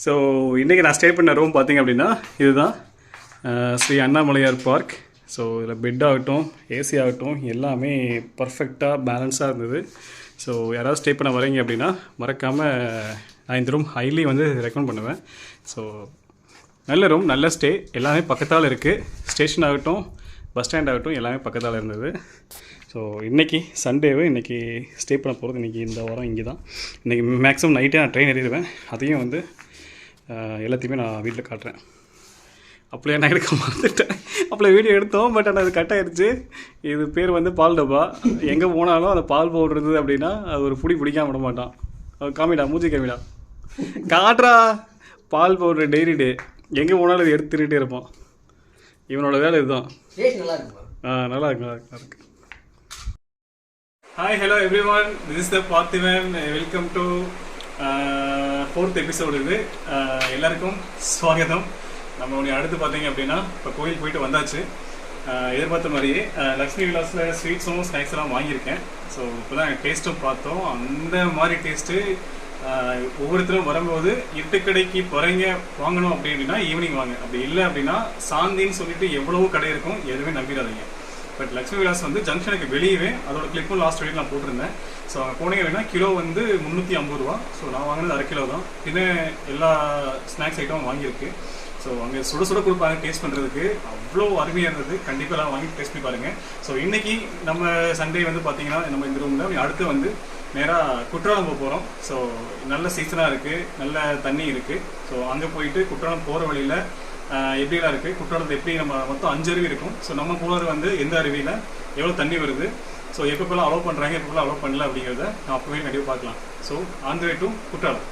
So இன்றைக்கி நான் stay பண்ண ரூம் பார்த்திங்க அப்படின்னா இதுதான் ஸ்ரீ அண்ணாமலையார் பார்க். ஸோ இதில் பெட் ஆகட்டும், ஏசி ஆகட்டும், எல்லாமே பர்ஃபெக்டாக பேலன்ஸாக இருந்தது. ஸோ யாராவது ஸ்டே பண்ண வரீங்க அப்படின்னா மறக்காமல் நான் இந்த ரூம் ஹைலி வந்து ரெக்கமெண்ட் பண்ணுவேன். ஸோ நல்ல ரூம், நல்ல ஸ்டே, எல்லாமே பக்கத்தால் இருக்குது. ஸ்டேஷன் ஆகட்டும், பஸ் ஸ்டாண்ட் ஆகட்டும், எல்லாமே பக்கத்தால் இருந்தது. ஸோ இன்றைக்கி சண்டேவு, இன்றைக்கி ஸ்டே பண்ண போகிறது இன்றைக்கி இந்த வாரம் இங்கே தான். இன்றைக்கி மேக்ஸிமம் நைட்டே நான் ட்ரெயின் ஏறிடுவேன். அதையும் வந்து எல்லாத்தையுமே நான் வீட்டில் காட்டுறேன். அப்படியே நான் எடுக்க மறந்துட்டேன். அப்படியே வீடியோ எடுத்தோம், பட் ஆனால் அது கட் ஆகிடுச்சு. இது பேர் வந்து பால் டப்பா. எங்கே போனாலும் அந்த பால் போடுறது அப்படின்னா அது ஒரு பிடிக்காம விட மாட்டான். காமிடா, மூஞ்சி காமிடா, காட்டுறா. பால் பவுட்ரு டெய்லி டே எங்கே போனாலும் இது எடுத்து திருட்டே இருப்பான். இவனோட வேலை இதுதான். நல்லா இருக்கு. Hi, hello every one, this is the Parthivan. Welcome to 4th episode. இது எல்லாருக்கும் ஸ்வாகதம். நம்மளுடைய அடுத்து பார்த்தீங்க அப்படின்னா இப்போ கோயில் போயிட்டு வந்தாச்சு. எதிர்பார்த்த மாதிரியே லக்ஷ்மி விலாஸில் ஸ்வீட்ஸும் ஸ்நாக்ஸ் எல்லாம் வாங்கியிருக்கேன். ஸோ இப்போ தான் டேஸ்ட்டும் பார்த்தோம். அந்த மாதிரி டேஸ்ட்டு ஒவ்வொருத்தரும் வரும்போது இருட்டுக்கடைக்கு போகிறீங்க வாங்கணும் அப்படின்னா ஈவினிங் வாங்க. அப்படி இல்லை அப்படின்னா சாந்தின்னு சொல்லிட்டு எவ்வளவோ கடை இருக்கும், எதுவுமே நம்பிடாதீங்க. பட் லக்ஷ்மி விலாஸ் வந்து ஜங்ஷனுக்கு வெளியவே, அதோட கிளிப்பும் லாஸ்ட் வீடியோ நான் போட்டிருந்தேன். ஸோ அங்கே போனீங்க அப்படின்னா கிலோ வந்து 350 ரூபா. ஸோ நான் வாங்கினது 1/2 கிலோ தான். இன்னும் எல்லா ஸ்நாக்ஸ் ஐட்டமும் வாங்கியிருக்கு. ஸோ அங்கே சுட சுட கொடுப்பாங்க டேஸ்ட் பண்ணுறதுக்கு, அவ்வளோ அருமையாக இருந்தது. கண்டிப்பாக எல்லாம் வாங்கி டேஸ்ட் பண்ணி பாருங்கள். ஸோ இன்றைக்கி நம்ம சண்டே வந்து பார்த்தீங்கன்னா நம்ம இந்த ரூமில் அடுத்து வந்து நேராக குற்றாலம் போக போகிறோம். ஸோ நல்ல சீசனாக இருக்குது, நல்ல தண்ணி இருக்குது. ஸோ அங்கே போயிட்டு குற்றாலம் போகிற வழியில் எப்படிலாம் இருக்குது, குற்றாலத்தில் எப்படி நம்ம மொத்தம் 5 அருவி இருக்கும். ஸோ நம்ம போகிறது வந்து எந்த அருவியில் எவ்வளோ தண்ணி வருது, ஸோ எப்பப்பெல்லாம் அலோவ் பண்ணுறாங்க, எப்பப்பெல்லாம் அலோவ் பண்ணல அப்படிங்கிறத நான் அப்போவே கண்டிப்பாக பார்க்கலாம். So on the way to Courtallam.